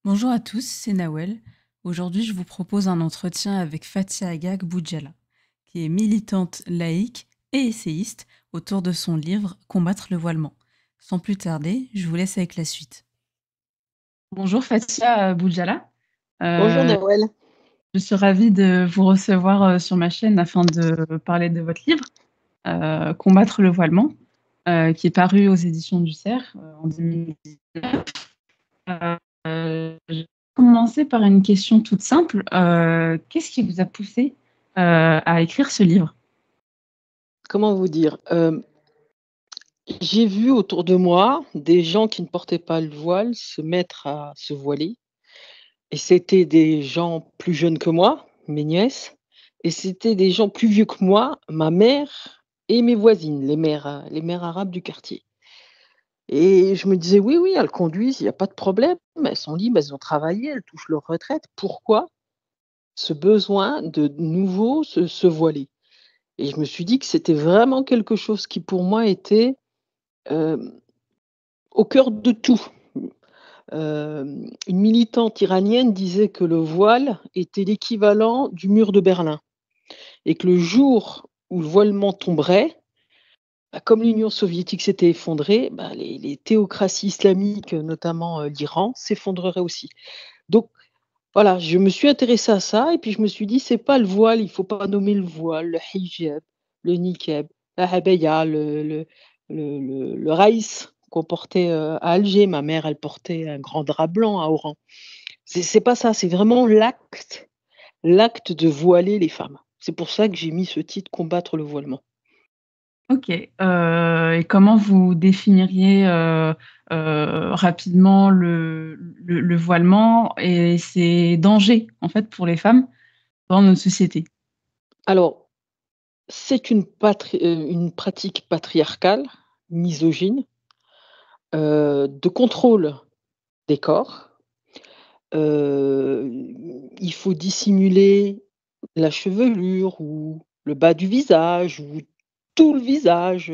Bonjour à tous, c'est Nawel. Aujourd'hui, je vous propose un entretien avec Fatia Agag Boudjala, qui est militante laïque et essayiste autour de son livre Combattre le voilement. Sans plus tarder, je vous laisse avec la suite. Bonjour Fatia Boudjala. Bonjour Euh, Nawel. je suis ravie de vous recevoir sur ma chaîne afin de parler de votre livre Combattre le voilement, qui est paru aux éditions du Cerf en 2019. Je vais commencer par une question toute simple. Qu'est-ce qui vous a poussé à écrire ce livre? Comment vous dire? J'ai vu autour de moi des gens qui ne portaient pas le voile se mettre à se voiler et c'était des gens plus jeunes que moi, mes nièces, et c'était des gens plus vieux que moi, ma mère et mes voisines, les mères arabes du quartier. Et je me disais: «Oui, oui, elles conduisent, il y a pas de problème, elles sont libres, elles ont travaillé, elles touchent leur retraite. Pourquoi ce besoin de nouveau se voiler?» Et je me suis dit que c'était vraiment quelque chose qui pour moi était, hem, au cœur de tout. Une militante iranienne disait que le voile était l'équivalent du mur de Berlin et que le jour où le voilement tomberait, bah, comme l'Union soviétique s'était effondrée, bah, les théocraties islamiques, notamment, l'Iran, s'effondreraient aussi. Donc voilà, je me suis intéressée à ça et puis je me suis dit: «C'est pas le voile, il faut pas nommer le voile, le hijab, le niqab, la abaya, le raïs qu'on portait, à Alger. Ma mère, elle portait un grand drap blanc à Oran. C'est pas ça, c'est vraiment l'acte de voiler les femmes. C'est pour ça que j'ai mis ce titre: «Combattre le voilement». Ok. Et comment vous définiriez rapidement le voilement et ses dangers en fait pour les femmes dans notre société? Alors, c'est une pratique patriarcale, misogyne, de contrôle des corps. Il faut dissimuler la chevelure ou le bas du visage ou tout le visage,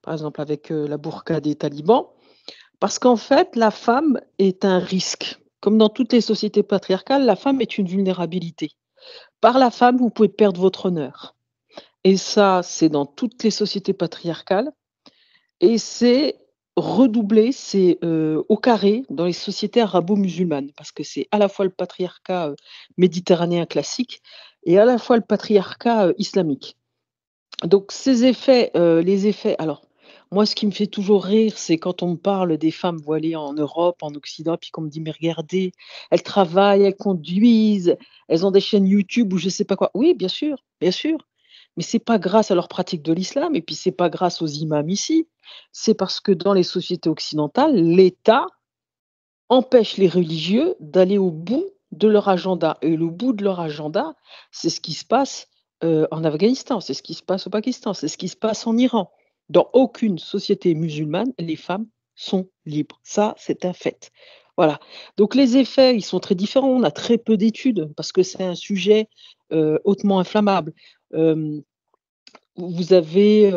par exemple avec, la burqa des talibans. Parce qu'en fait, la femme est un risque. Comme dans toutes les sociétés patriarcales, la femme est une vulnérabilité. Par la femme, vous pouvez perdre votre honneur et ça, c'est dans toutes les sociétés patriarcales. Et c'est redoublé, c'est, au carré dans les sociétés arabo-musulmanes parce que c'est à la fois le patriarcat, méditerranéen classique et à la fois le patriarcat, islamique. Donc ces effets, les effets alors moi ce qui me fait toujours rire, c'est quand on me parle des femmes voilées en Europe, en Occident, puis qu'on me dit: «Mais regardez, elles travaillent, elles conduisent, elles ont des chaînes YouTube» ou je sais pas quoi. Oui, bien sûr, mais c'est pas grâce à leur pratique de l'islam et puis c'est pas grâce aux imams ici. C'est parce que dans les sociétés occidentales, l'État empêche les religieux d'aller au bout de leur agenda et le bout de leur agenda, c'est ce qui se passe, en Afghanistan, c'est ce qui se passe au Pakistan, c'est ce qui se passe en Iran. Dans aucune société musulmane, les femmes sont libres. Ça, c'est un fait. Voilà. Donc les effets, ils sont très différents. On a très peu d'études parce que c'est un sujet, hautement inflammable. Hem Vous avez,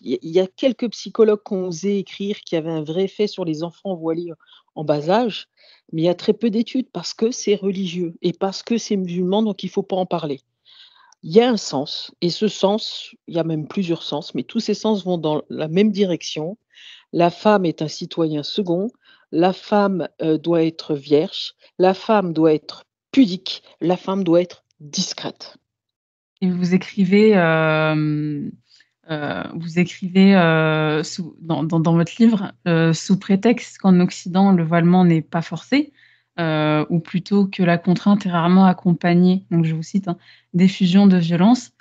il y a quelques psychologues qui ont osé écrire qu'il y avait un vrai effet sur les enfants voilés en bas âge, mais il y a très peu d'études parce que c'est religieux et parce que c'est musulman, donc il ne faut pas en parler. Il y a un sens et ce sens, il y a même plusieurs sens, mais tous ces sens vont dans la même direction. La femme est un citoyen second, la femme, doit être vierge, la femme doit être pudique, la femme doit être discrète. Et vous écrivez dans votre livre, sous prétexte qu'en Occident, le voilement n'est pas forcé, ou plutôt que la contrainte est rarement accompagnée, donc je vous cite, hein, «d'effusions de violence».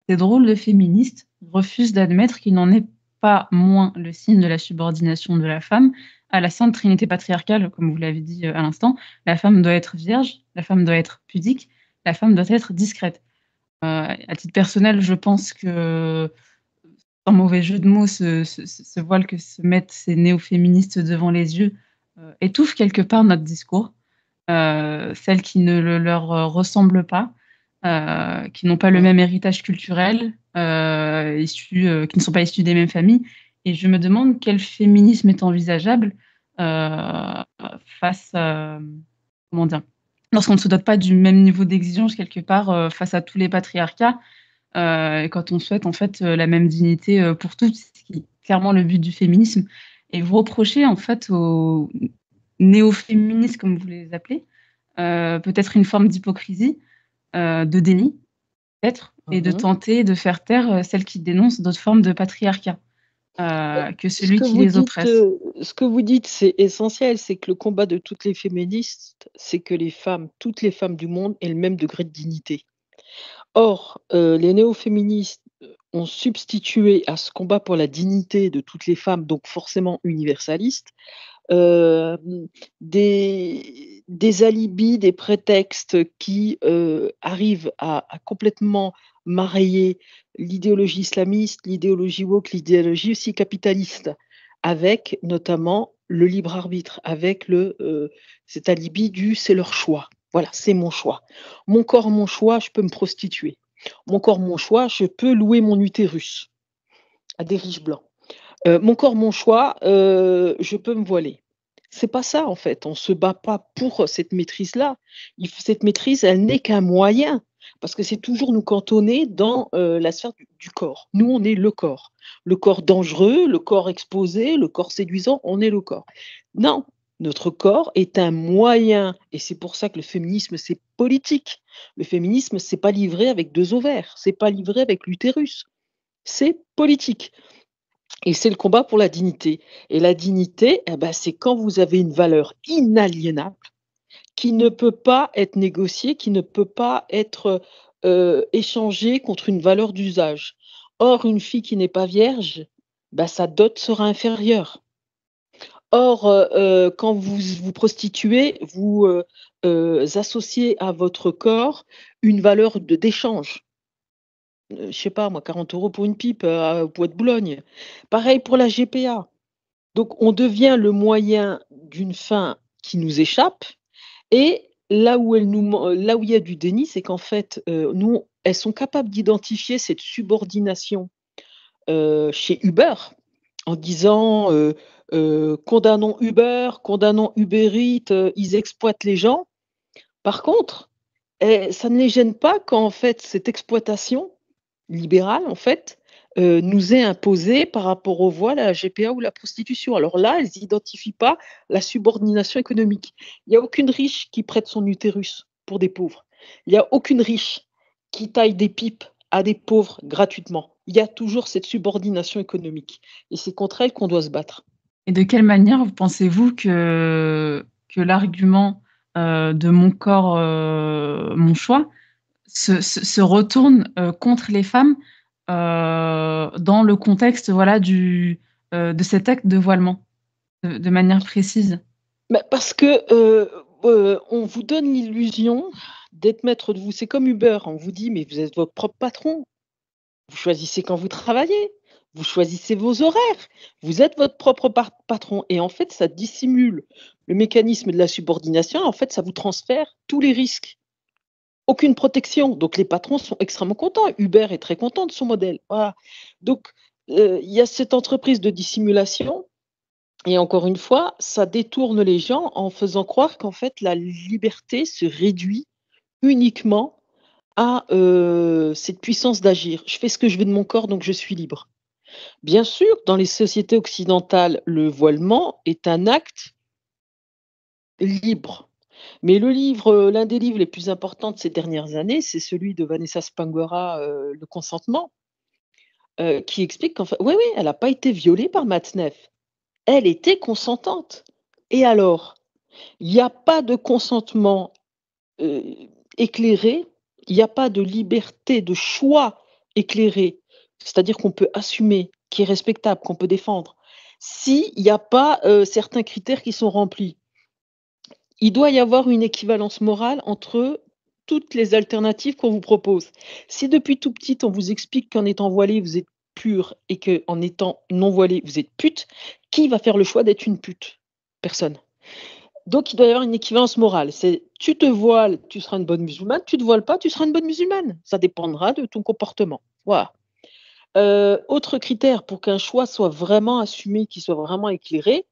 Ces drôles de féministes refusent d'admettre qu'il n'en est pas moins le signe de la subordination de la femme à la sainte trinité patriarcale, comme vous l'avez dit, à l'instant. La femme doit être vierge, la femme doit être pudique, la femme doit être discrète. À titre personnel, je pense que, sans mauvais jeu de mots, ce voile que se mettent ces néo-féministes devant les yeux, étouffe quelque part notre discours. Celles qui ne le leur ressemblent pas, qui n'ont pas le Mmh. même héritage culturel, qui ne sont pas issues des mêmes familles et je me demande quel féminisme est envisageable, face, comment dire? Lorsqu'on ne se dote pas du même niveau d'exigence quelque part, face à tous les patriarcats, et quand on souhaite en fait, la même dignité, pour toutes, ce qui est clairement le but du féminisme et vous reprochez en fait aux néo-féministes comme vous les appelez, peut-être une forme d'hypocrisie, de déni peut-être et de Mmh. tenter de faire taire, celles qui dénoncent d'autres formes de patriarcat, que Ce celui que qui vous les dites, oppresse. ce que vous dites, c'est essentiel, c'est que le combat de toutes les féministes, c'est que les femmes, toutes les femmes du monde aient le même degré de dignité. Or, les néo-féministes, ont substitué à ce combat pour la dignité de toutes les femmes, donc forcément universaliste, hem, des alibis, des prétextes qui, arrivent à complètement marrer l'idéologie islamiste, l'idéologie woke, l'idéologie aussi capitaliste, avec notamment le libre arbitre, avec cet alibi du: «C'est leur choix». Voilà, c'est mon choix. Mon corps, mon choix, je peux me prostituer. Mon corps, mon choix, je peux louer mon utérus à des riches blancs. Mon corps, mon choix, je peux me voiler. C'est pas ça en fait, on se bat pas pour cette maîtrise-là. Il f Cette maîtrise, elle n'est qu'un moyen, parce que c'est toujours nous cantonner dans, la sphère du corps. Nous, on est le corps. Le corps dangereux, le corps exposé, le corps séduisant, on est le corps. Non, notre corps est un moyen et c'est pour ça que le féminisme, c'est politique. Le féminisme, c'est pas livré avec 2 ovaires, c'est pas livré avec l'utérus, c'est politique. Et c'est le combat pour la dignité. Et la dignité, eh bah, c'est quand vous avez une valeur inaliénable qui ne peut pas être négociée, qui ne peut pas être, échangée contre une valeur d'usage. Or, une fille qui n'est pas vierge, bah, sa dot sera inférieure. Or, quand vous vous prostituez, vous, associez à votre corps une valeur d'échange. Je sais pas moi, 40 € pour une pipe, au Bois de Boulogne. Pareil pour la GPA. Donc on devient le moyen d'une fin qui nous échappe et là où il y a du déni, c'est qu'en fait, nous elles sont capables d'identifier cette subordination, chez Uber en disant, «Condamnons Uber, condamnons Uber Eats, ils exploitent les gens». Par contre, ça ne les gêne pas quand en fait cette exploitation libérale en fait, nous est imposée par rapport au voile, à la GPA ou la prostitution. Alors là, elles identifient pas la subordination économique. Il y a aucune riche qui prête son utérus pour des pauvres. Il y a aucune riche qui taille des pipes à des pauvres gratuitement. Il y a toujours cette subordination économique et c'est contre elle qu'on doit se battre. Et de quelle manière vous pensez-vous que l'argument, de «mon corps, mon choix» se retourne, contre les femmes, dans le contexte, voilà, de cet acte de voilement, de manière précise? Bah, parce que, on vous donne l'illusion d'être maître de vous. C'est comme Uber, on vous dit: «Mais vous êtes votre propre patron». Vous choisissez quand vous travaillez, vous choisissez vos horaires, vous êtes votre propre patron et en fait, ça dissimule le mécanisme de la subordination. En fait, ça vous transfère tous les risques. Aucune protection, donc les patrons sont extrêmement contents. Uber est très content de son modèle, voilà. Donc, il y a cette entreprise de dissimulation et encore une fois, ça détourne les gens en faisant croire qu'en fait la liberté se réduit uniquement à, cette puissance d'agir. Je fais ce que je veux de mon corps, donc je suis libre. Bien sûr, dans les sociétés occidentales, le voilement est un acte libre. Mais l'un des livres les plus importants de ces dernières années, c'est celui de Vanessa Spangora, «Le consentement», qui explique qu'en fait oui, oui, elle n'a pas été violée par Matzneff. Elle était consentante. Et alors? Il n'y a pas de consentement, heu, éclairé, il n'y a pas de liberté de choix éclairé, c'est-à-dire qu'on peut assumer, qui est respectable, qu'on peut défendre, s'il n'y a pas, certains critères qui sont remplis. Il doit y avoir une équivalence morale entre toutes les alternatives qu'on vous propose. Si depuis tout petit, on vous explique qu'en étant voilée, vous êtes pure et qu'en étant non voilée, vous êtes pute, qui va faire le choix d'être une pute? Personne. Donc il doit y avoir une équivalence morale. C'est tu te voiles, tu seras une bonne musulmane, tu te voiles pas, tu seras une bonne musulmane. Ça dépendra de ton comportement. Voilà. Autre critère pour qu'un choix soit vraiment assumé, qu'il soit vraiment éclairé,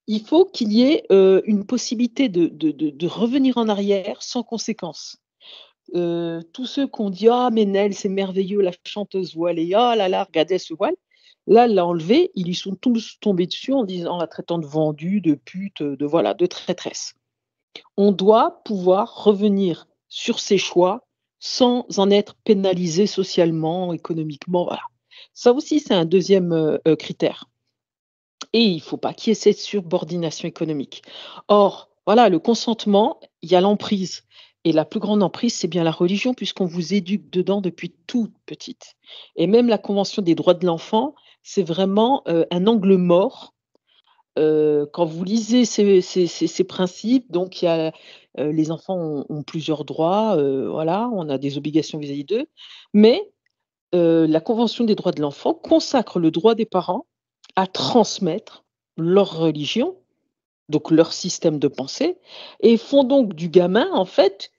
il faut qu'il y ait, une possibilité de revenir en arrière sans conséquence. Tous ceux qui ont dit: «Ah mais Nel, c'est merveilleux, la chanteuse voilée. Ah là là, regardez ce voile». Là, elle l'a enlevé, ils lui sont tous tombés dessus en la traitant de vendue, de pute, de voilà, de traîtresse. On doit pouvoir revenir sur ses choix sans en être pénalisé socialement, économiquement, voilà. Ça aussi, c'est un deuxième critère et il ne faut pas qu'il y ait cette subordination économique. Or, voilà, le consentement, il y a l'emprise et la plus grande emprise, c'est bien la religion puisqu'on vous éduque dedans depuis toute petite et même la convention des droits de l'enfant, c'est vraiment, un angle mort. Quand vous lisez ces principes, donc il y a, les enfants ont plusieurs droits, voilà, on a des obligations vis-à-vis d'eux, mais la convention des droits de l'enfant consacre le droit des parents à transmettre leur religion, donc leur système de pensée et font donc du gamin, en fait,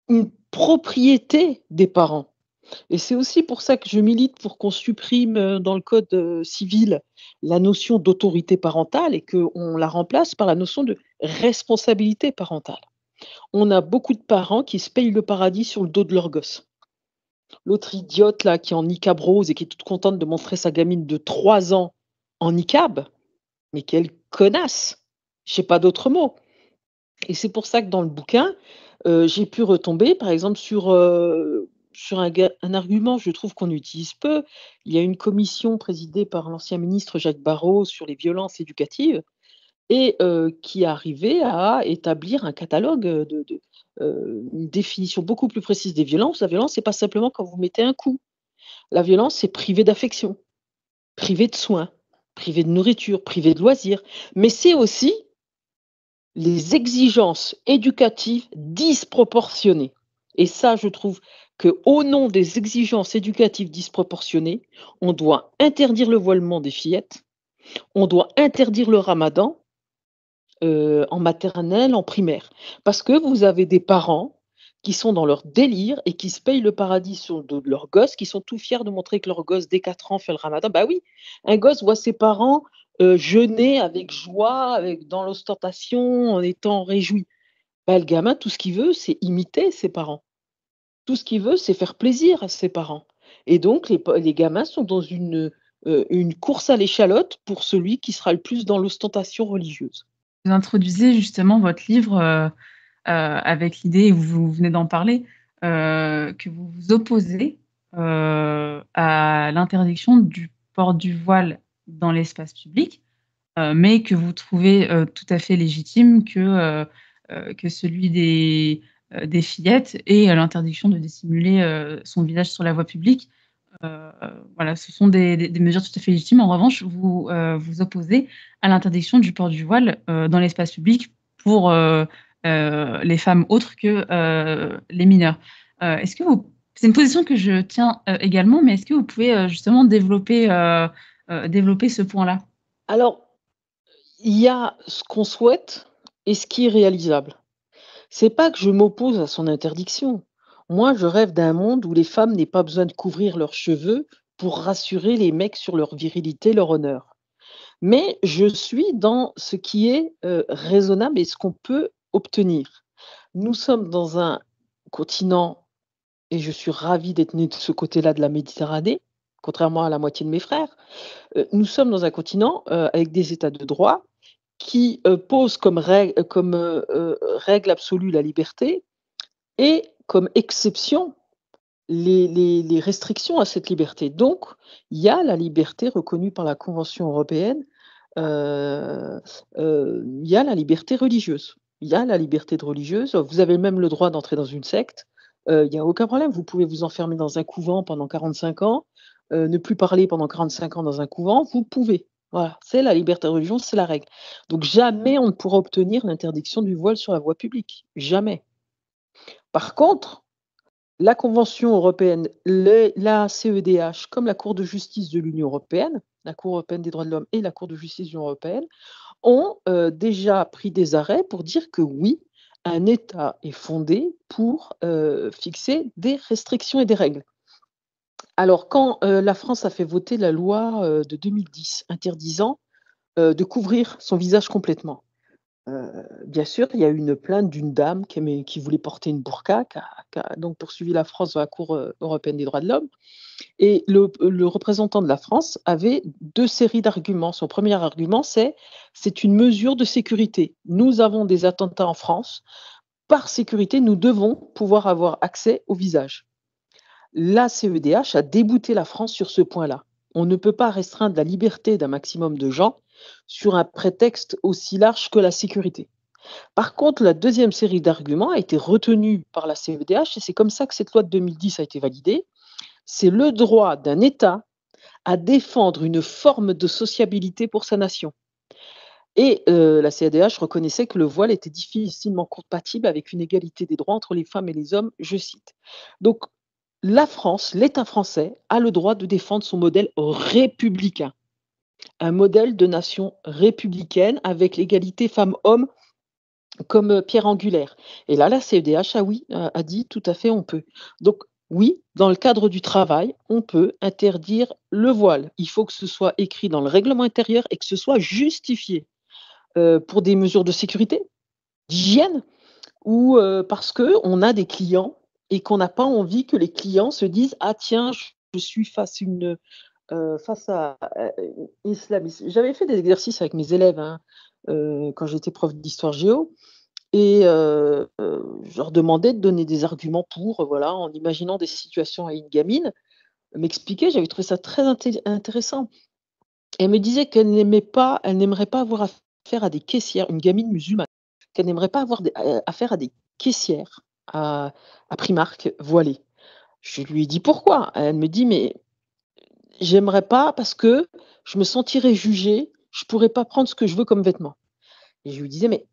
une propriété des parents. Et c'est aussi pour ça que je milite pour qu'on supprime, dans le code, civil, la notion d'autorité parentale et qu'on la remplace par la notion de responsabilité parentale. On a beaucoup de parents qui se payent le paradis sur le dos de leurs gosses. L'autre idiote là qui est en niqab rose et qui est toute contente de montrer sa gamine de 3 ans en niqab, mais quelle connasse! J'ai pas d'autre mot. Et c'est pour ça que dans le bouquin, j'ai pu retomber par exemple sur un argument, je trouve qu'on utilise peu. Il y a une commission présidée par l'ancien ministre Jacques Barrot sur les violences éducatives et qui est arrivé à établir un catalogue, une définition beaucoup plus précise des violences. La violence, c'est pas simplement quand vous mettez un coup. La violence, c'est privé d'affection, privé de soins, privé de nourriture, privé de loisirs, mais c'est aussi les exigences éducatives disproportionnées et ça, je trouve qu'au nom des exigences éducatives disproportionnées, on doit interdire le voilement des fillettes, on doit interdire le ramadan, en maternelle, en primaire. Parce que vous avez des parents qui sont dans leur délire et qui se payent le paradis sur le dos de leurs gosses, qui sont tout fiers de montrer que leur gosse, dès 4 ans, fait le ramadan. Bah oui, un gosse voit ses parents, jeûner avec joie, avec dans l'ostentation, en étant réjoui. Bah, le gamin, tout ce qu'il veut, c'est imiter ses parents. Tout ce qu'il veut, c'est faire plaisir à ses parents et donc les gamins sont dans une course à l'échalote pour celui qui sera le plus dans l'ostentation religieuse. Vous introduisez justement votre livre, avec l'idée et vous venez d'en parler, que vous vous opposez, à l'interdiction du port du voile dans l'espace public, mais que vous trouvez, tout à fait légitime que celui des fillettes et l'interdiction de dissimuler, son visage sur la voie publique. Heu, voilà, ce sont des mesures tout à fait légitimes. En revanche, vous, vous opposez à l'interdiction du port du voile, dans l'espace public pour, les femmes autres que, les mineurs. Est-ce que vous c'est une position que je tiens, également, mais est-ce que vous pouvez, justement développer ce point-là? Alors, il y a ce qu'on souhaite et ce qui est réalisable. C'est pas que je m'oppose à son interdiction. Moi, je rêve d'un monde où les femmes n'aient pas besoin de couvrir leurs cheveux pour rassurer les mecs sur leur virilité, leur honneur. Mais je suis dans ce qui est, raisonnable et ce qu'on peut obtenir. Nous sommes dans un continent et je suis ravie d'être née de ce côté-là de la Méditerranée, contrairement à la moitié de mes frères. Nous sommes dans un continent, avec des états de droit qui, posent comme règle absolue la liberté et comme exception les restrictions à cette liberté. Donc, il y a la liberté reconnue par la Convention européenne, heu il y a la liberté religieuse. Il y a la liberté de religieuse. Vous avez même le droit d'entrer dans une secte, il y a aucun problème. Vous pouvez vous enfermer dans un couvent pendant 45 ans, ne plus parler pendant 45 ans dans un couvent, vous pouvez. Voilà, c'est la liberté de religion, c'est la règle. Donc jamais on ne pourra obtenir l'interdiction du voile sur la voie publique, jamais. Par contre, la Convention européenne, la CEDH, comme la Cour de justice de l'Union européenne, la Cour européenne des droits de l'homme et la Cour de justice de l'Union européenne, ont, déjà pris des arrêts pour dire que oui, un État est fondé pour, fixer des restrictions et des règles. Alors quand, la France a fait voter la loi, de 2010 interdisant, de couvrir son visage complètement. Bien sûr, il y a eu une plainte d'une dame qui voulait porter une burqa, qui a donc poursuivi la France devant la Cour, européenne des droits de l'homme et le représentant de la France avait 2 séries d'arguments. Son premier argument, c'est: «C'est une mesure de sécurité. Nous avons des attentats en France. Par sécurité, nous devons pouvoir avoir accès au visage». La CEDH a débouté la France sur ce point-là. On ne peut pas restreindre la liberté d'un maximum de gens sur un prétexte aussi large que la sécurité. Par contre, la deuxième série d'arguments a été retenue par la CEDH et c'est comme ça que cette loi de 2010 a été validée. C'est le droit d'un État à défendre une forme de sociabilité pour sa nation. Et la CEDH reconnaissait que le voile était difficilement compatible avec une égalité des droits entre les femmes et les hommes, je cite. Donc la France, l'État français, a le droit de défendre son modèle républicain, un modèle de nation républicaine avec l'égalité femmes-hommes comme pierre angulaire. Et là, la CEDH a dit tout à fait on peut. Donc oui, dans le cadre du travail, on peut interdire le voile. Il faut que ce soit écrit dans le règlement intérieur et que ce soit justifié pour des mesures de sécurité, d'hygiène ou parce qu'on a des clients et qu'on n'a pas envie que les clients se disent: «Ah tiens, je suis face à une islamiste». J'avais fait des exercices avec mes élèves, hein, quand j'étais prof d'histoire géo et je leur demandais de donner des arguments pour, voilà, en imaginant des situations à une gamine, m'expliquer, j'avais trouvé ça très intéressant. Elle me disait elle n'aimerait pas avoir affaire à des caissières, une gamine musulmane, qu'elle n'aimerait pas avoir affaire à des caissières à Primark voilées. Je lui ai dit: «Pourquoi?» Elle me dit: «Mais j'aimerais pas parce que je me sentirais jugée, je pourrais pas prendre ce que je veux comme vêtements». Et je lui disais: «Mais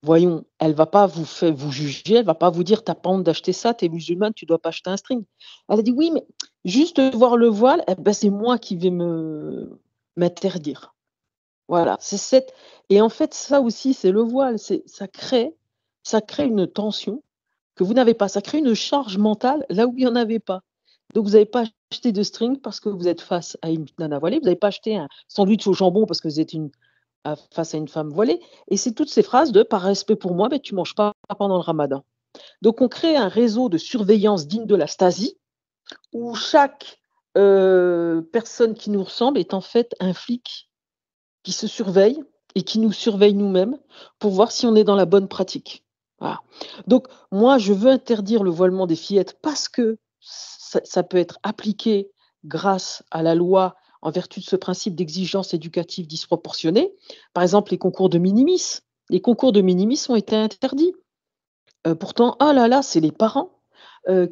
voyons, elle va pas vous juger, elle va pas vous dire: "Tu as pas honte d'acheter ça, tu es musulmane, tu dois pas acheter un string"». Elle a dit: «Oui, mais juste voir le voile, eh bah, c'est moi qui vais m'interdire». Voilà, c'est cette et en fait, ça aussi, c'est le voile, ça crée une tension que vous n'avez pas. Ça crée une charge mentale là où il y en avait pas. Donc vous avez pas acheté de string parce que vous êtes face à une nana voilée, vous n'avez pas acheté un sandwich au jambon parce que vous êtes face à une femme voilée et c'est toutes ces phrases de: «Par respect pour moi, beh, tu manges pas pendant le ramadan». Donc on crée un réseau de surveillance digne de la Stasi où chaque, personne qui nous ressemble est en fait un flic qui se surveille et qui nous surveille nous-mêmes pour voir si on est dans la bonne pratique. Voilà. Donc moi, je veux interdire le voilement des fillettes parce que ça peut être appliqué grâce à la loi en vertu de ce principe d'exigence éducative disproportionnée. Par exemple, les concours de minimis. Les concours de minimis ont été interdits. Pourtant, oh là là, c'est les parents,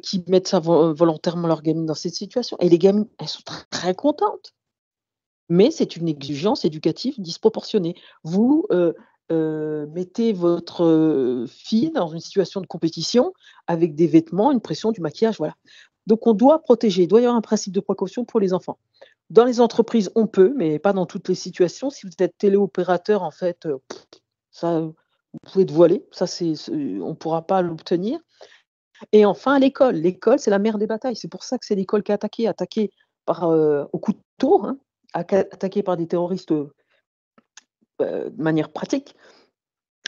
qui mettent ça volontairement leurs gamines dans cette situation et les gamines, elles sont très contentes. Mais c'est une exigence éducative disproportionnée. Vous, mettez votre, fille dans une situation de compétition avec des vêtements, une pression, du maquillage, voilà. Donc on doit protéger, il doit y avoir un principe de précaution pour les enfants. Dans les entreprises, on peut, mais pas dans toutes les situations. Si vous êtes téléopérateur, en fait, ça, vous pouvez être voilé, ça c'est on ne pourra pas l'obtenir et enfin à l'école. L'école, c'est la mère des batailles. C'est pour ça que c'est l'école qui est attaquée par, au couteau, hein, attaquée par des terroristes, de manière pratique,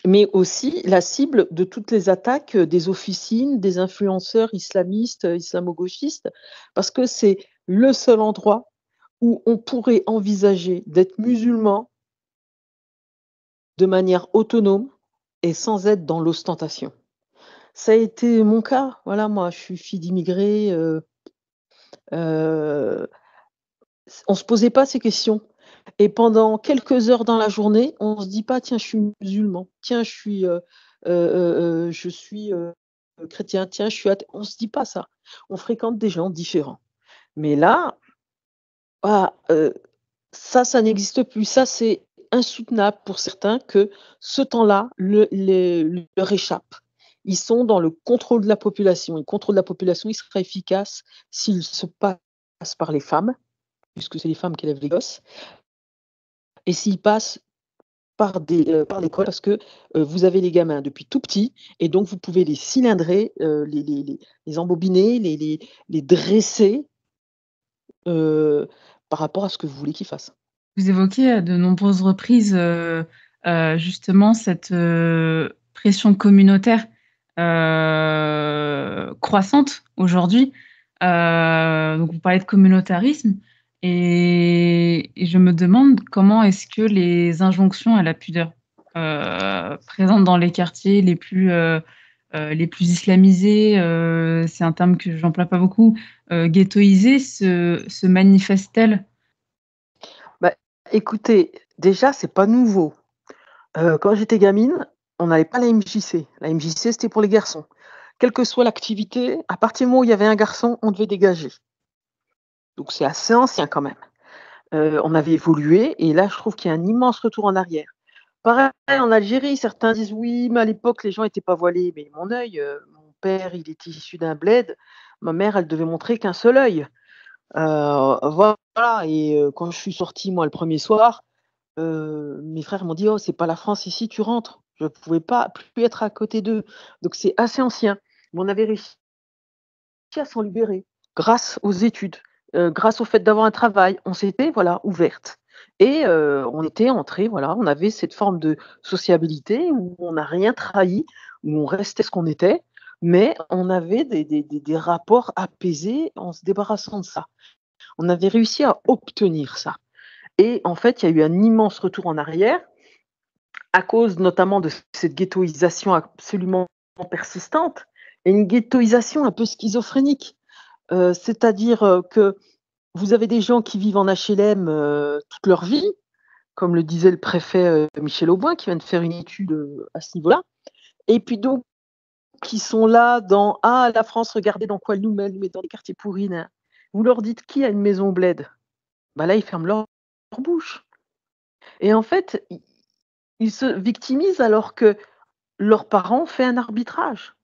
mais aussi la cible de toutes les attaques, des officines, des influenceurs islamistes, islamo-gauchistes, parce que c'est le seul endroit où on pourrait envisager d'être musulman de manière autonome et sans être dans l'ostentation. Ça a été mon cas, voilà, moi je suis fille d'immigrés, heu, on se posait pas ces questions et pendant quelques heures dans la journée, on se dit pas: «Tiens, je suis musulman, tiens, je suis, chrétien, tiens, je suis athée». On se dit pas ça. On fréquente des gens différents. Mais là, ah, ça n'existe plus. Ça, c'est insoutenable pour certains que ce temps-là leur échappe. Ils sont dans le contrôle de la population. Le contrôle de la population, il sera efficace s'il se passe par les femmes, puisque c'est les femmes qui élèvent les gosses et s'il passe par l'école parce que, vous avez les gamins depuis tout petit et donc vous pouvez les cylindrer, les embobiner, les dresser, heu, par rapport à ce que vous voulez qu'ils fassent. Vous évoquez à de nombreuses reprises, justement cette, pression communautaire, croissante aujourd'hui. Donc vous parlez de communautarisme et je me demande comment est-ce que les injonctions à la pudeur, présentes dans les quartiers les plus islamisés, c'est un terme que j'emploie pas beaucoup, ghettoisés se manifestent-elles? Bah, écoutez, déjà, c'est pas nouveau. Quand j'étais gamine, on n'avait pas la MJC. La MJC, c'était pour les garçons. Quelle que soit l'activité, à partir du moment où il y avait un garçon, on devait dégager. Donc c'est assez ancien quand même. On avait évolué et là, je trouve qu'il y a un immense retour en arrière. Pareil en Algérie, certains disent: «Oui, mais à l'époque, les gens étaient pas voilés». Mais mon œil, mon père, il était issu d'un bled. Ma mère, elle devait montrer qu'un seul œil. Voilà et quand je suis sortie, moi, le premier soir, mes frères m'ont dit: «Oh, c'est pas la France ici, tu rentres». Je pouvais pas plus être à côté d'eux. Donc c'est assez ancien. Mais on avait réussi à s'en libérer grâce aux études, grâce au fait d'avoir un travail. On s'était, voilà, ouvertes et on était entrées, voilà, on avait cette forme de sociabilité où on n'a rien trahi, où on restait ce qu'on était, mais on avait des rapports apaisés en se débarrassant de ça. On avait réussi à obtenir ça et en fait, il y a eu un immense retour en arrière à cause notamment de cette ghettoisation absolument persistante et une ghettoisation un peu schizophrénique. C'est-à-dire, que vous avez des gens qui vivent en HLM, toute leur vie, comme le disait le préfet, Michel Auboin, qui vient de faire une étude, à ce niveau-là et puis d'autres qui sont là dans: «Ah la France, regardez dans quoi elle nous met dans les quartiers pourris, nin». Vous leur dites: «Qui a une maison au bled?» Bah là, ils ferment leur bouche et en fait, ils se victimisent alors que leurs parents ont fait un arbitrage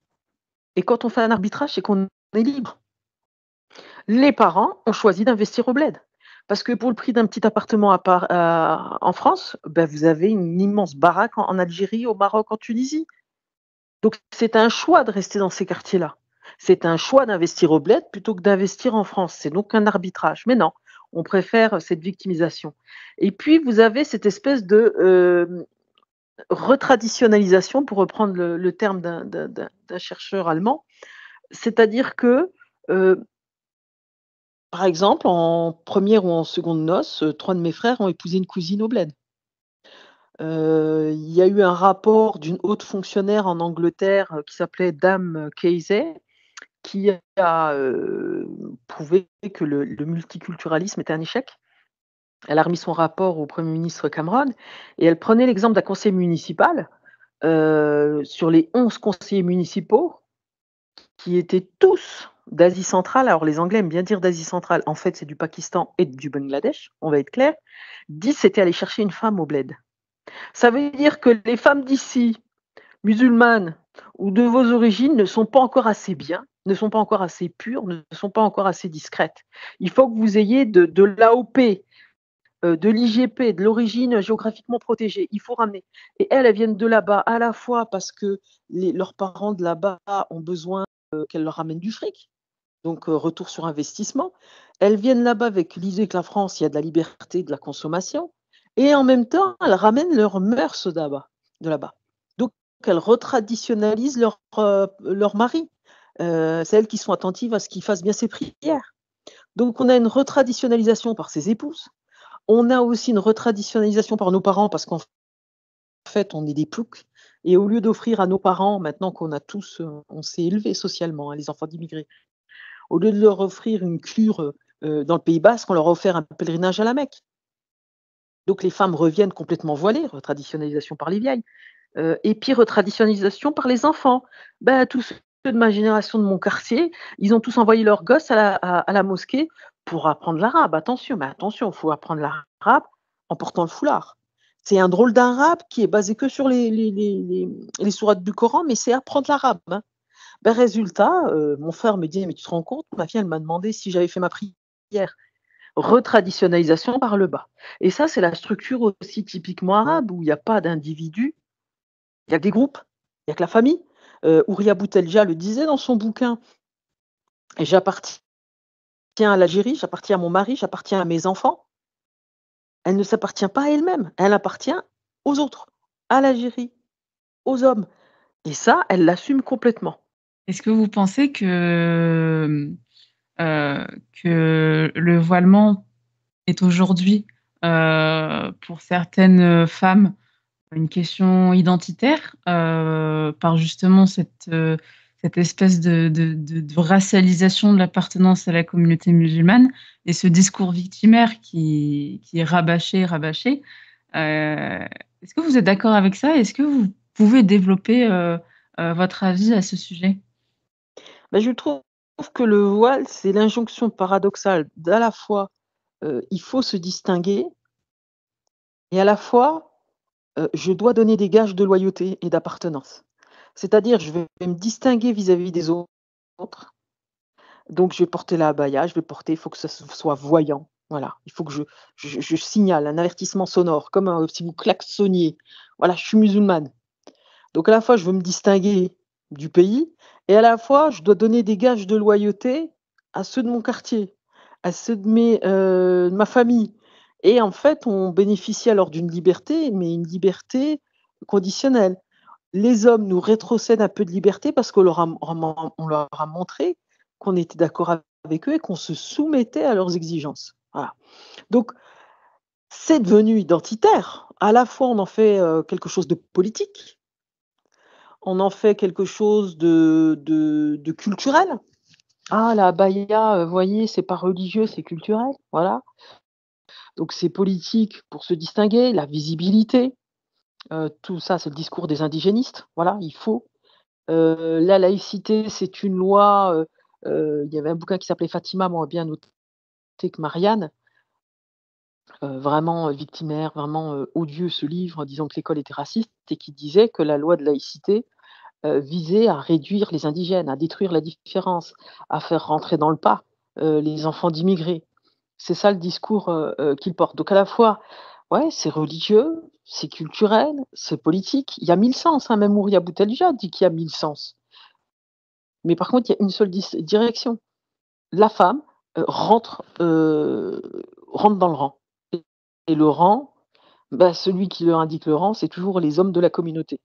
et quand on fait un arbitrage, c'est qu'on est libre. Les parents ont choisi d'investir au bled. Parce que pour le prix d'un petit appartement en France, bah, vous avez une immense baraque en Algérie, au Maroc, en Tunisie. Donc c'est un choix de rester dans ces quartiers-là. C'est un choix d'investir au bled plutôt que d'investir en France. C'est donc un arbitrage. Mais non, on préfère cette victimisation. Et puis vous avez cette espèce de, retraditionnalisation, pour reprendre le terme d'un chercheur allemand. C'est-à-dire que, heu par exemple, en première ou en seconde noces, 3 de mes frères ont épousé une cousine au bled. Il y a eu un rapport d'une haute fonctionnaire en Angleterre, qui s'appelait Dame Casey, qui a, prouvé que le multiculturalisme était un échec. Elle a remis son rapport au Premier ministre Cameron et elle prenait l'exemple d'un conseiller municipal, sur les 11 conseillers municipaux qui étaient tous d'Asie centrale. Alors les Anglais aiment bien dire d'Asie centrale, en fait c'est du Pakistan et du Bangladesh, on va être clair. 10 étaient allés chercher une femme au bled. Ça veut dire que les femmes d'ici, musulmanes ou de vos origines, ne sont pas encore assez bien, ne sont pas encore assez pures, ne sont pas encore assez discrètes. Il faut que vous ayez de l'AOP, de l'IGP, de l'origine géographiquement protégée. Il faut ramener. Et elles viennent de là-bas à la fois parce que leurs parents de là-bas ont besoin qu'elles leur ramènent du fric. Donc, retour sur investissement. Elles viennent là-bas avec l'idée que la France, il y a de la liberté de la consommation et en même temps, elles ramènent leurs mœurs de là-bas. Donc elles retraditionnalisent leur mari. C'est elles qui sont attentives à ce qu'il fasse bien ses prières. Donc on a une retraditionnalisation par ses épouses. On a aussi une retraditionnalisation par nos parents parce qu'en fait, on est des ploucs et au lieu d'offrir à nos parents, maintenant qu'on a tous, on s'est élevés socialement, hein, les enfants d'immigrés. Au lieu de leur offrir une cure, dans le Pays basque, on leur a offert un pèlerinage à la Mecque. Donc les femmes reviennent complètement voilées, retraditionnalisation par les vieilles, et puis retraditionnalisation par les enfants. Ben, tous ceux de ma génération, de mon quartier, ils ont tous envoyé leurs gosses à la mosquée pour apprendre l'arabe. Attention, mais attention, il faut apprendre l'arabe en portant le foulard. C'est un drôle d'arabe qui est basé que sur les sourates du Coran, mais c'est apprendre l'arabe, hein. Ben, résultat, mon frère me dit: «Mais tu te rends compte, ma fille, elle m'a demandé si j'avais fait ma prière». Retraditionnalisation par le bas et ça, c'est la structure aussi typiquement arabe où il y a pas d'individus, il y a que des groupes, il y a que la famille. Houria Boutelja le disait dans son bouquin: «J'appartiens à l'Algérie, j'appartiens à mon mari, j'appartiens à mes enfants». Elle ne s'appartient pas à elle-même, elle appartient aux autres, à l'Algérie, aux hommes et ça, elle l'assume complètement. Est-ce que vous pensez heu, que le voilement est aujourd'hui, pour certaines femmes, une question identitaire, par justement cette espèce de racialisation de l'appartenance à la communauté musulmane et ce discours victimaire qui est rabâché. Est-ce que vous êtes d'accord avec ça? Est-ce que vous pouvez développer, votre avis à ce sujet? Mais je trouve que le voile, c'est l'injonction paradoxale d'à la fois, il faut se distinguer et à la fois, je dois donner des gages de loyauté et d'appartenance. C'est-à-dire, je vais me distinguer vis-à-vis des autres, donc je vais porter la abaya, il faut que ça soit voyant, voilà. Il faut que je signale un avertissement sonore comme, si vous klaxonniez. Voilà, je suis musulmane. Donc à la fois, je veux me distinguer du pays et à la fois, je dois donner des gages de loyauté à ceux de mon quartier, à ceux de ma famille et en fait, on bénéficie alors d'une liberté, mais une liberté conditionnelle. Les hommes nous rétrocèdent un peu de liberté parce on leur a montré qu'on était d'accord avec eux et qu'on se soumettait à leurs exigences. Voilà. Donc c'est devenu identitaire. À la fois, on en fait, quelque chose de politique, on en fait quelque chose de culturel. «Ah la abaya, voyez, c'est pas religieux, c'est culturel», voilà. Donc c'est politique pour se distinguer, la visibilité, tout ça, c'est le discours des indigénistes, voilà, il faut. La laïcité, c'est une loi, il y avait un bouquin qui s'appelait Fatima, moins bien noté que Marianne, vraiment, victimaire, vraiment, odieux ce livre, disant que l'école était raciste et qui disait que la loi de laïcité visait à réduire les indigènes, à détruire la différence, à faire rentrer dans le pas, les enfants d'immigrés. C'est ça le discours, qu'il porte. Donc à la fois, ouais, c'est religieux, c'est culturel, c'est politique. Il y a 1000 sens, hein, même Ouria Boutellija dit qu'il y a 1000 sens. Mais par contre, il y a une seule direction. La femme, rentre dans le rang et le rang, bah, celui qui leur indique le rang, c'est toujours les hommes de la communauté.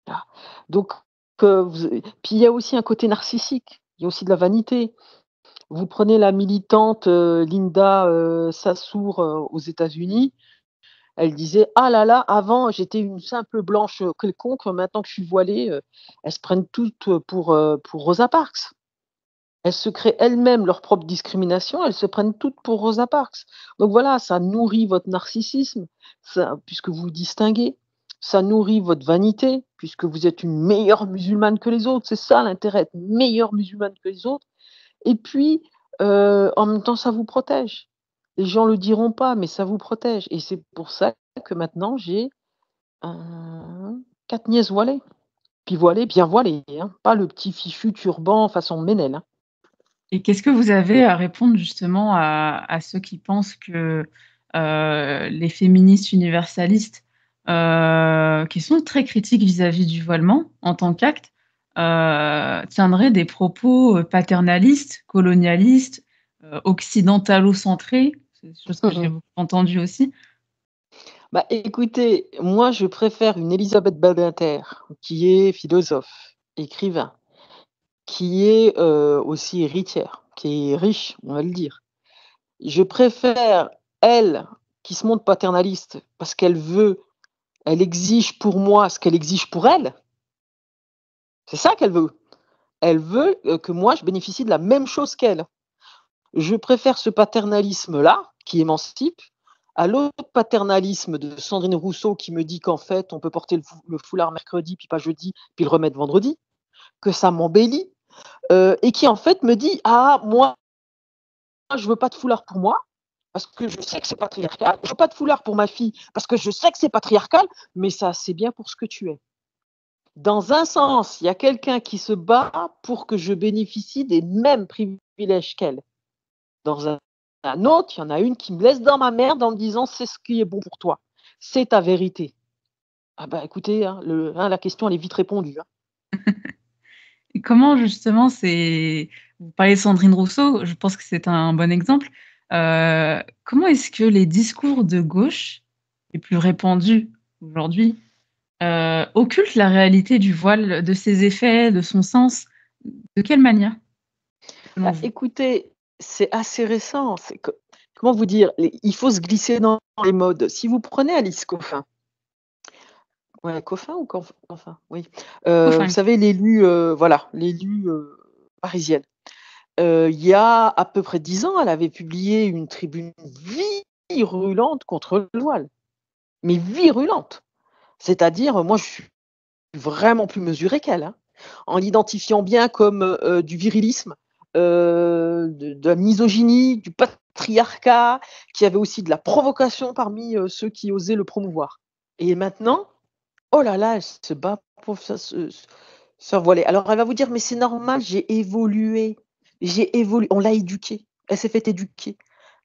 Voilà. Donc vous puis il y a aussi un côté narcissique, il y a aussi de la vanité. Vous prenez la militante, Linda, Sarsour, aux États-Unis, elle disait: «Ah là là, avant j'étais une simple blanche, quelconque, maintenant que je suis voilée», elles se prennent toutes, pour Rosa Parks. Elles se créent elles-mêmes leur propre discrimination, elles se prennent toutes pour Rosa Parks. Donc voilà, ça nourrit votre narcissisme, ça puisque vous vous distinguez, ça nourrit votre vanité, puisque vous êtes une meilleure musulmane que les autres. C'est ça l'intérêt, être meilleure musulmane que les autres et puis, en même temps, ça vous protège. Les gens le diront pas, mais ça vous protège et c'est pour ça que maintenant j'ai, heu, 4 nièces voilées. Puis voilées, bien voilées, hein, pas le petit fichu turban façon Ménel, hein. Et qu'est-ce que vous avez à répondre justement à ceux qui pensent que, les féministes universalistes, qui sont très critiques vis-à-vis du voilement en tant qu'acte, tiendraient des propos, paternalistes, colonialistes, occidentalo-centrés? C'est des choses que j'ai beaucoup entendues aussi. Bah, écoutez, moi je préfère une Elisabeth Badinter, qui est philosophe, écrivain, qui est, aussi héritière, qui est riche, on va le dire. Je préfère elle, qui se montre paternaliste parce elle exige pour moi ce qu'elle exige pour elle. C'est ça qu'elle veut. Elle veut, que moi je bénéficie de la même chose qu'elle. Je préfère ce paternalisme-là, qui émancipe, à l'autre paternalisme de Sandrine Rousseau qui me dit qu'en fait, on peut porter le foulard mercredi, puis pas jeudi, puis le remettre vendredi, que ça m'embellit, et qui en fait me dit: «Ah moi, je veux pas de foulard pour moi, parce que je sais que c'est patriarcal. Je veux pas de foulard pour ma fille, parce que je sais que c'est patriarcal, mais ça, c'est bien pour ce que tu es». Dans un sens, il y a quelqu'un qui se bat pour que je bénéficie des mêmes privilèges qu'elle. Dans un autre, il y en a une qui me laisse dans ma merde en me disant: «C'est ce qui est bon pour toi. C'est ta vérité». Ah bah, écoutez, la question elle est vite répondue, hein. Et comment justement vous parlez de Sandrine Rousseau, je pense que c'est un bon exemple. Comment est-ce que les discours de gauche, les plus répandus aujourd'hui, occultent la réalité du voile, de ses effets, de son sens? De quelle manière, selon Bah, vous? écoutez, c'est assez récent, c'est que comment vous dire? Il faut se glisser dans les modes. Si vous prenez Alice Coffin, ouais, Coffin ou Canfin? Oui, vous Enfin, savez l'élue, voilà, l'élue, parisienne. Il y a à peu près 10 ans, elle avait publié une tribune virulente contre le voile, mais virulente. C'est-à-dire, moi je suis vraiment plus mesurée qu'elle, hein, en l'identifiant bien comme, du virilisme, de la misogynie, du patriarcat, qu'il y avait aussi de la provocation parmi, ceux qui osaient le promouvoir. Et maintenant, oh là là, elle se bat pour se faire voiler. Alors elle va vous dire: «Mais c'est normal, j'ai évolué». On l'a éduquée, elle s'est fait éduquer.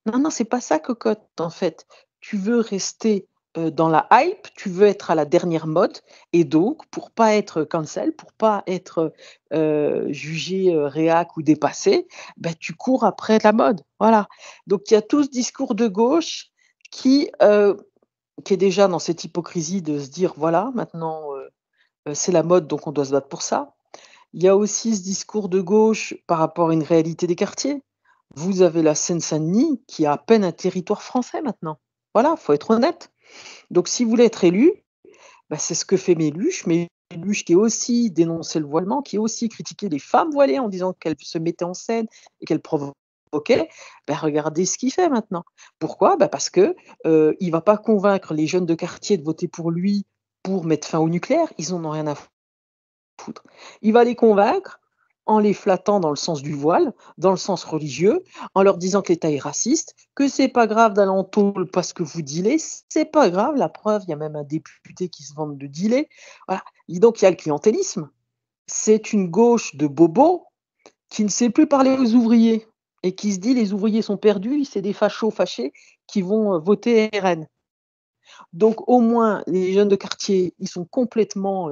Non, non, c'est pas ça cocotte, en fait. Tu veux rester, dans la hype, tu veux être à la dernière mode et donc pour pas être cancel, pour pas être, jugé, réac ou dépassé, bah, tu cours après la mode, voilà. Donc il y a tout ce discours de gauche qui, heu, qui est déjà dans cette hypocrisie de se dire: «Voilà, maintenant, c'est la mode, donc on doit se battre pour ça». Il y a aussi ce discours de gauche par rapport à une réalité des quartiers. Vous avez la Seine-Saint-Denis qui est à peine un territoire français maintenant. Voilà, faut être honnête. Donc si vous voulez être élu, bah, c'est ce que fait Méluche. Méluche qui a aussi dénoncé le voilement, qui a aussi critiqué les femmes voilées en disant qu'elles se mettaient en scène et qu'elles provoquaient. Bah, regardez ce qu'il fait maintenant. Pourquoi? Bah, parce que, il va pas convaincre les jeunes de quartier de voter pour lui pour mettre fin au nucléaire, ils en ont rien à foutre. Il va les convaincre en les flattant dans le sens du voile, dans le sens religieux, en leur disant que l'État est raciste, que c'est pas grave d'aller en tôle parce que vous dealez, c'est pas grave, la preuve, il y a même un député qui se vante de dealer. Voilà. Et donc il y a le clientélisme. C'est une gauche de bobos qui ne sait plus parler aux ouvriers et qui se dit: «Les ouvriers sont perdus, c'est des fachos fâchés qui vont, voter RN». Donc au moins les jeunes de quartier, ils sont complètement,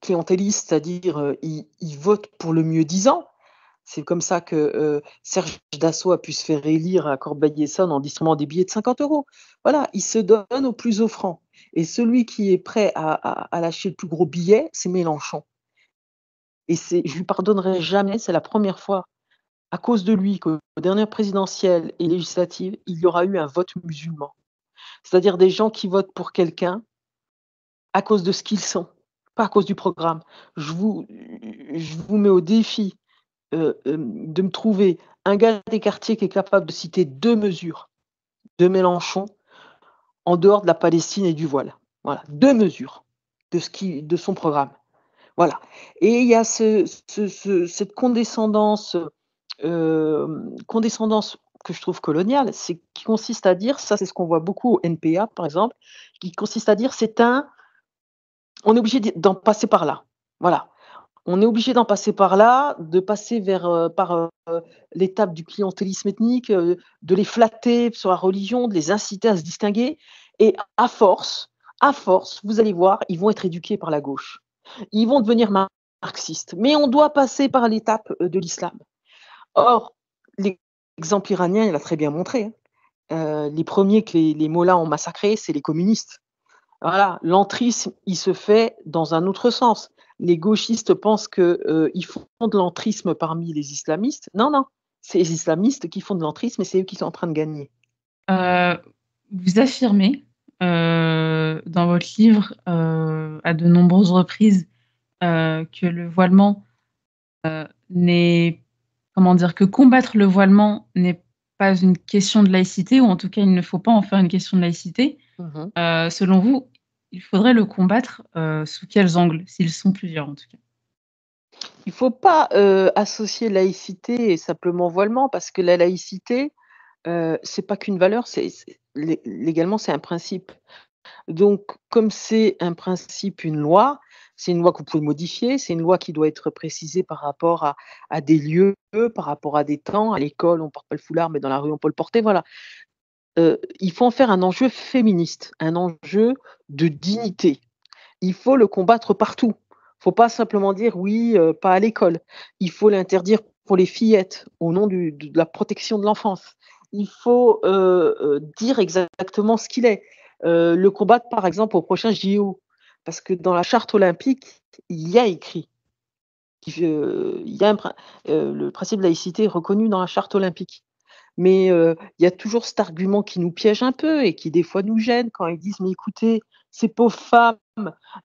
clientélistes, c'est-à-dire, ils votent pour le mieux-disant. C'est comme ça que, Serge Dassault a pu se faire élire à Corbeil-Essonnes en distribuant des billets de 50 €. Voilà, ils se donnent au plus offrant et celui qui est prêt à lâcher le plus gros billet, c'est Mélenchon et c'est je lui pardonnerai jamais, c'est la première fois à cause de lui qu'aux dernières présidentielles et législatives, il y aura eu un vote musulman. C'est-à-dire des gens qui votent pour quelqu'un à cause de ce qu'ils sont, pas à cause du programme. Je vous je vous mets au défi, de me trouver un gars des quartiers qui est capable de citer 2 mesures de Mélenchon en dehors de la Palestine et du voile. Voilà, 2 mesures de son programme. Voilà et il y a cette condescendance que je trouve coloniale, c'est qui consiste à dire ça c'est ce qu'on voit beaucoup au NPA par exemple, qui consiste à dire: «On est obligé d'en passer par là». Voilà. On est obligé d'en passer par là, de passer par, l'étape du clientélisme ethnique, de les flatter sur la religion, de les inciter à se distinguer et à force, vous allez voir, ils vont être éduqués par la gauche. Ils vont devenir marxistes, mais on doit passer par l'étape, de l'islam. Or, l'exemple iranien, il l'a très bien montré, hein. Les premiers que les mollahs ont massacrés, c'est les communistes. Voilà, l'entrisme, il se fait dans un autre sens. Les gauchistes pensent que, ils font de l'entrisme parmi les islamistes. Non, non, c'est les islamistes qui font de l'entrisme et c'est eux qui sont en train de gagner. Heu, vous affirmez, dans votre livre, à de nombreuses reprises, que le voilement, n'est comment dire? Que combattre le voilement n'est pas une question de laïcité ou en tout cas, il ne faut pas en faire une question de laïcité. Mmh mh. Selon vous, il faudrait le combattre, sous quels angles? S'ils sont plusieurs en tout cas. Il faut pas, associer laïcité et simplement voilement parce que la laïcité, c'est pas qu'une valeur, c'est légalement, c'est un principe. Donc, comme c'est un principe, une loi, c'est une loi que vous pouvez modifier, c'est une loi qui doit être précisée par rapport à des lieux, par rapport à des temps. À l'école, on porte pas le foulard, mais dans la rue, on peut le porter, voilà. Il faut en faire un enjeu féministe, un enjeu de dignité. Il faut le combattre partout. Faut pas simplement dire: «Oui, pas à l'école». Il faut l'interdire pour les fillettes, au nom de la protection de l'enfance. Il faut dire exactement ce qu'il est. Le combattre, par exemple, au prochain JO. Parce que dans la charte olympique, il y a écrit, il y a le principe de laïcité est reconnu dans la charte olympique. Mais il y a toujours cet argument qui nous piège un peu et qui des fois nous gêne quand ils disent: «Mais écoutez, ces pauvres femmes,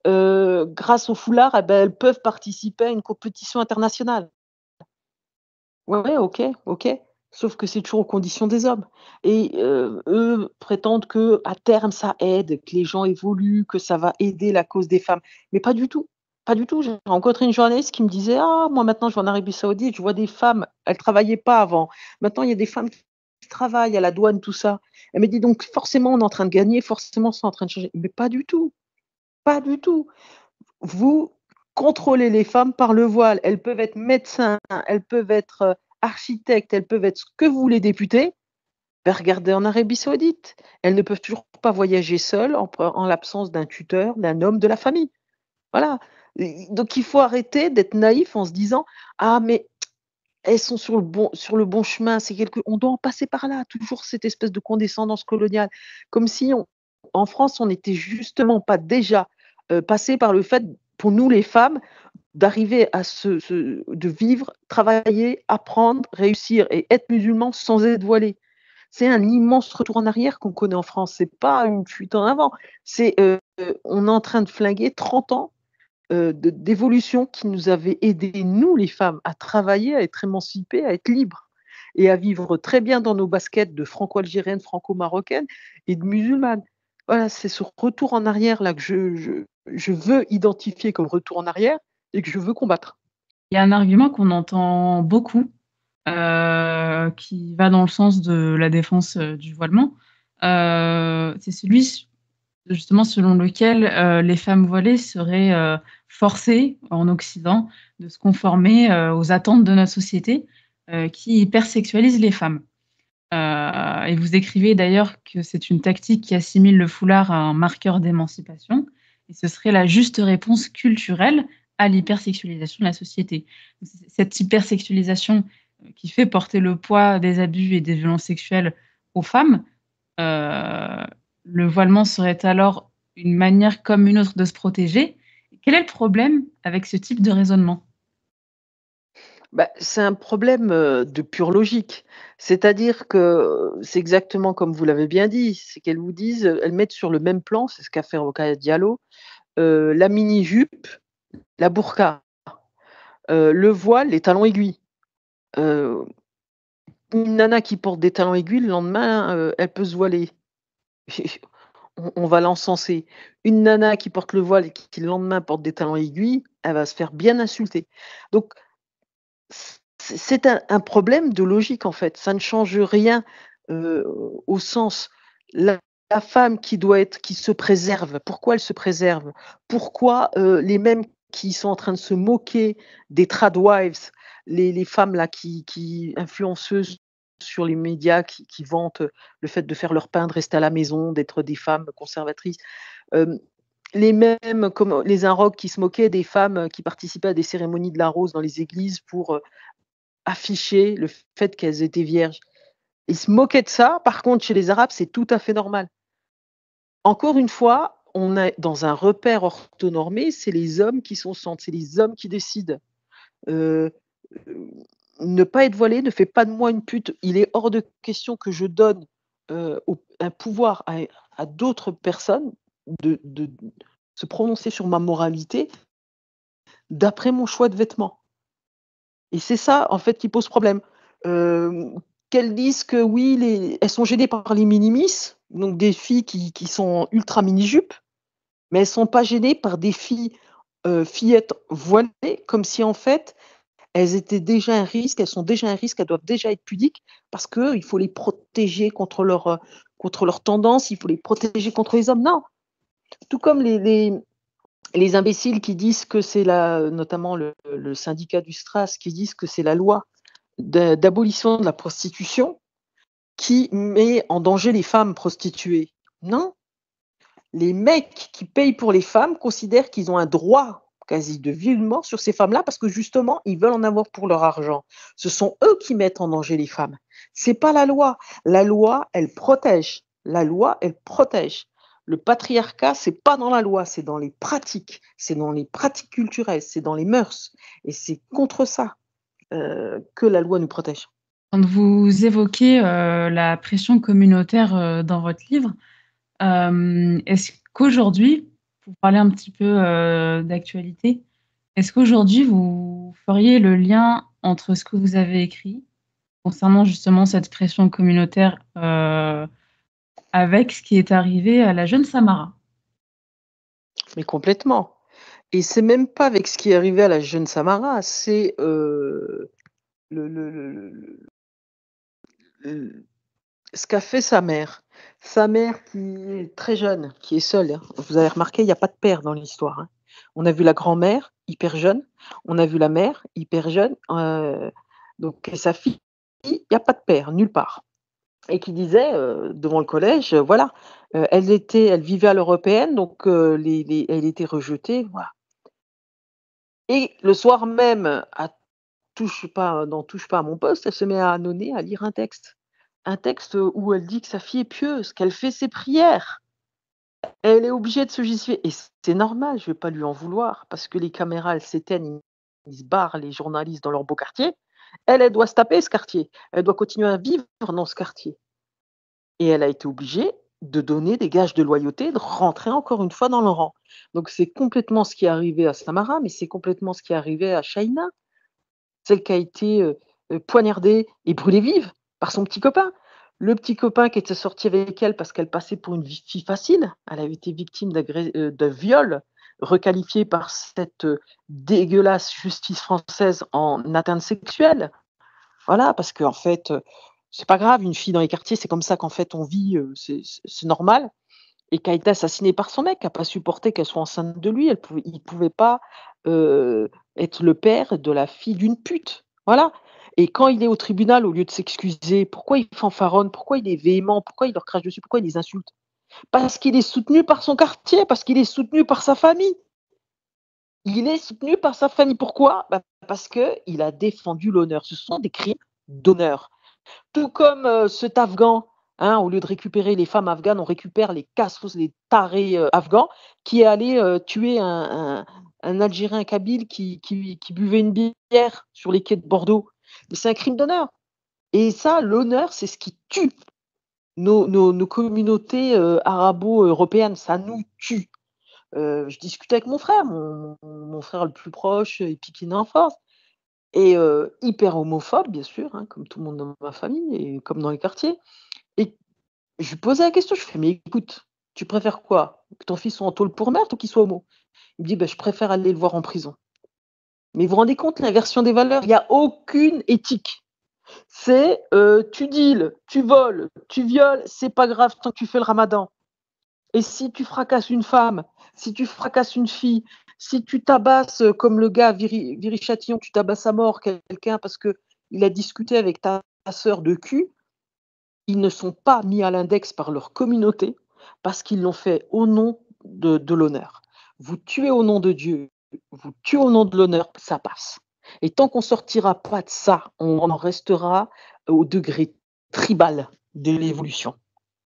grâce au foulard, eh ben, elles peuvent participer à une compétition internationale». Ouais, ouais, OK, OK. Sauf que c'est toujours aux conditions des hommes et eux prétendent qu'à terme ça aide, que les gens évoluent, que ça va aider la cause des femmes. Mais pas du tout, pas du tout. J'ai rencontré une journaliste qui me disait: «Ah moi maintenant je vais en Arabie Saoudite, je vois des femmes, elles travaillaient pas avant. Maintenant il y a des femmes qui travaillent à la douane, tout ça». Elle me dit: «Donc forcément on est en train de gagner, forcément c'est en train de changer». Mais pas du tout, pas du tout. Vous contrôlez les femmes par le voile. Elles peuvent être médecins, elles peuvent être, architectes, elles peuvent être ce que vous voulez députés. Ben, regardez en Arabie Saoudite. Elles ne peuvent toujours pas voyager seules en l'absence d'un tuteur, d'un homme de la famille. Voilà. Et donc il faut arrêter d'être naïf en se disant: «Ah mais elles sont sur le bon chemin, c'est quelque on doit en passer par là». Toujours cette espèce de condescendance coloniale. Comme si en France, on n'était justement pas déjà, passé par le fait, pour nous les femmes, d'arriver à de vivre, travailler, apprendre, réussir et être musulman sans être voilé. C'est un immense retour en arrière qu'on connaît en France. C'est pas une fuite en avant. C'est, on est en train de flinguer 30 ans, d'évolution qui nous avait aidés, nous les femmes, à travailler, à être émancipées, à être libres et à vivre très bien dans nos baskets de franco-algériennes, franco-marocaines et de musulmanes. Voilà, c'est ce retour en arrière là que je veux identifier comme retour en arrière et que je veux combattre. Il y a un argument qu'on entend beaucoup, qui va dans le sens de la défense, du voilement. C'est celui justement selon lequel, les femmes voilées seraient, forcées en Occident de se conformer, aux attentes de notre société, qui hypersexualise les femmes. Et vous écrivez d'ailleurs que c'est une tactique qui assimile le foulard à un marqueur d'émancipation et ce serait la juste réponse culturelle à l'hypersexualisation de la société. Cette hypersexualisation, qui fait porter le poids des abus et des violences sexuelles aux femmes, heu, le voilement serait alors une manière comme une autre de se protéger. Quel est le problème avec ce type de raisonnement? Bah, c'est un problème, de pure logique. C'est-à-dire que c'est exactement comme vous l'avez bien dit, c'est qu'elles vous disent, elles mettent sur le même plan, c'est ce qu'a fait Rokhaya Diallo, la mini-jupe, la burqa, le voile, les talons aiguilles. Heu, une nana qui porte des talons aiguilles, le lendemain, elle peut se voiler. On va l'encenser. Une nana qui porte le voile et qui le lendemain porte des talons aiguilles, elle va se faire bien insulter. Donc c'est un problème de logique, en fait. Ça ne change rien, heu, au sens la femme qui se préserve, pourquoi elle se préserve? Pourquoi, les mêmes qui sont en train de se moquer des tradwives, les femmes là qui influenceuses sur les médias qui vantent, le fait de faire leur pain, de rester à la maison, d'être des femmes conservatrices. Hem, les mêmes comme les Inrocks qui se moquaient des femmes, qui participaient à des cérémonies de la rose dans les églises pour, afficher le fait qu'elles étaient vierges. Ils se moquaient de ça, par contre chez les Arabes, c'est tout à fait normal. Encore une fois, on est dans un repère orthonormé, c'est les hommes qui sont au centre, c'est les hommes qui décident. Heu, ne pas être voilée ne fait pas de moi une pute. Il est hors de question que je donne, un pouvoir à d'autres personnes de se prononcer sur ma moralité d'après mon choix de vêtements. Et c'est ça, en fait, qui pose problème. Qu'elles disent que oui, elles sont gênées par les minimis, donc des filles qui sont en ultra mini-jupe, mais elles sont pas gênées par des filles, fillettes voilées, comme si en fait, elles étaient déjà un risque, elles sont déjà un risque, elles doivent déjà être pudiques parce qu'il faut les protéger contre leurs tendances, il faut les protéger contre les hommes. Non! Tout comme les imbéciles qui disent que c'est notamment le syndicat du STRAS, qui disent que c'est la loi d'abolition de la prostitution qui met en danger les femmes prostituées. Non, les mecs qui payent pour les femmes considèrent qu'ils ont un droit quasi de vie ou de mort sur ces femmes-là parce que justement, ils veulent en avoir pour leur argent. Ce sont eux qui mettent en danger les femmes. C'est pas la loi. La loi, elle protège. La loi, elle protège. Le patriarcat, c'est pas dans la loi, c'est dans les pratiques. C'est dans les pratiques culturelles, c'est dans les mœurs. Et c'est contre ça que la loi nous protège. Quand vous évoquez, la pression communautaire, dans votre livre, est-ce qu'aujourd'hui, pour parler un petit peu, d'actualité, est-ce qu'aujourd'hui vous feriez le lien entre ce que vous avez écrit concernant justement cette pression communautaire, avec ce qui est arrivé à la jeune Samara? Mais complètement. Et c'est même pas avec ce qui est arrivé à la jeune Samara, c'est le, le- ce qu'a fait sa mère. Sa mère qui est très jeune, qui est seule, hein. Vous avez remarqué, il n'y a pas de père dans l'histoire, hein. On a vu la grand-mère, hyper jeune. On a vu la mère, hyper jeune. Donc, et sa fille, il n'y a pas de père, nulle part. Et qui disait devant le collège, voilà, elle vivait à l'européenne, donc elle était rejetée, voilà. Et le soir même, Touche pas à mon poste, elle se met à ânonner, à lire un texte. Un texte où elle dit que sa fille est pieuse, qu'elle fait ses prières. Elle est obligée de se justifier et c'est normal, je vais pas lui en vouloir parce que les caméras, elles s'éteignent, ils se barrent, les journalistes dans leur beau quartier. Elle, elle doit se taper ce quartier. Elle doit continuer à vivre dans ce quartier et elle a été obligée de donner des gages de loyauté, de rentrer encore une fois dans le rang. Donc c'est complètement ce qui est arrivé à Samara, mais c'est complètement ce qui est arrivé à Shaina. Celle qui a été, poignardée et brûlée vive par son petit copain. Le petit copain qui était sorti avec elle parce qu'elle passait pour une fille facile. Elle avait été victime de viol, requalifié par cette, dégueulasse justice française en atteinte sexuelle. Voilà, parce qu'en fait, c'est pas grave, une fille dans les quartiers, c'est comme ça qu'en fait on vit, c'est normal et qui a été assassinée par son mec, qui a pas supporté qu'elle soit enceinte de lui. Il pouvait pas être le père de la fille d'une pute. Voilà. Et quand il est au tribunal, au lieu de s'excuser, pourquoi il fanfaronne, pourquoi il est véhément, pourquoi il leur crache dessus, pourquoi il les insulte? Parce qu'il est soutenu par son quartier, parce qu'il est soutenu par sa famille. Il est soutenu par sa famille. Pourquoi? Bah, parce qu'il a défendu l'honneur. Ce sont des crimes d'honneur. Tout comme cet Afghan, hein, au lieu de récupérer les femmes afghanes, on récupère les cassos, les tarés afghans, qui est allé tuer un Algérien kabyle qui buvait une bière sur les quais de Bordeaux. Mais c'est un crime d'honneur. Et ça, l'honneur, c'est ce qui tue nos communautés arabo-européennes. Ça nous tue. Je discutais avec mon frère, mon frère le plus proche, et puis qui est né en France. Et hyper homophobe, bien sûr, hein, comme tout le monde dans ma famille et comme dans les quartiers. Et je lui posais la question, je fais: «Mais écoute, tu préfères quoi? Que ton fils soit en tôle pour meurtre ou qu'il soit homo?» Il me dit: «Bah, je préfère aller le voir en prison». Mais vous vous rendez compte l'inversion des valeurs? Il y a aucune éthique. C'est, tu deals, tu voles, tu violes, c'est pas grave tant que tu fais le ramadan. Et si tu fracasses une femme, si tu fracasses une fille, si tu tabasses, comme le gars à Viry-Châtillon, tu tabasses à mort quelqu'un parce qu'il a discuté avec ta sœur de cul, ils ne sont pas mis à l'index par leur communauté parce qu'ils l'ont fait au nom de l'honneur. Vous tuez au nom de Dieu, vous tuez au nom de l'honneur, ça passe. Et tant qu'on sortira pas de ça, on en restera au degré tribal de l'évolution.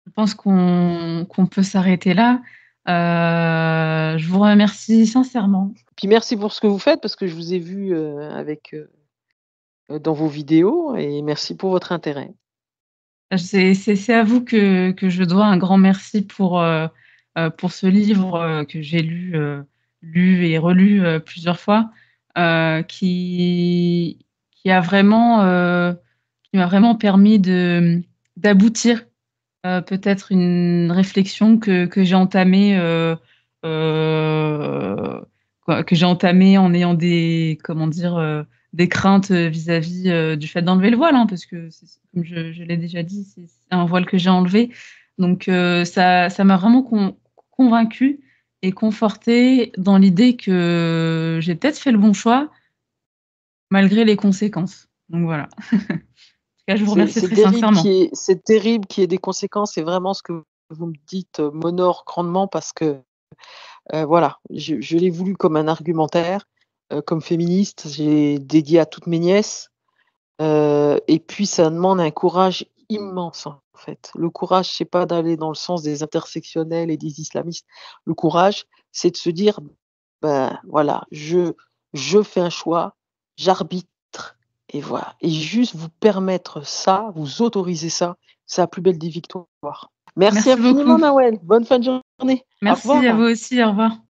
Je pense qu'on peut s'arrêter là. Je vous remercie sincèrement. Puis merci pour ce que vous faites parce que je vous ai vu, dans vos vidéos et merci pour votre intérêt. C'est à vous que je dois un grand merci pour ce livre, que j'ai lu et relu, plusieurs fois, qui a vraiment, qui m'a vraiment permis d'aboutir, peut-être une réflexion que j'ai entamée, quoi, que j'ai entamée en ayant des comment dire? Des craintes, vis-à-vis, du fait d'enlever le voile, hein, parce que c'est comme je l'ai déjà dit, c'est un voile que j'ai enlevé. Donc ça m'a vraiment convaincue et confortée dans l'idée que j'ai peut-être fait le bon choix, malgré les conséquences. Donc voilà. En tout cas, je vous remercie très sincèrement. C'est terrible qu'il y ait des conséquences et vraiment ce que vous me dites, m'honore grandement parce que Voilà, je l'ai voulu comme un argumentaire, comme féministe, j'ai dédié à toutes mes nièces, et puis ça demande un courage immense, en fait. Le courage, c'est pas d'aller dans le sens des intersectionnels et des islamistes. Le courage, c'est de se dire: «Ben, voilà, je fais un choix, j'arbitre et voilà» et juste vous permettre ça, vous autoriser ça, c'est la plus belle des victoires. Merci Merci infiniment beaucoup. Nawel, bonne fin de journée. Au Merci à vous revoir. aussi, au revoir.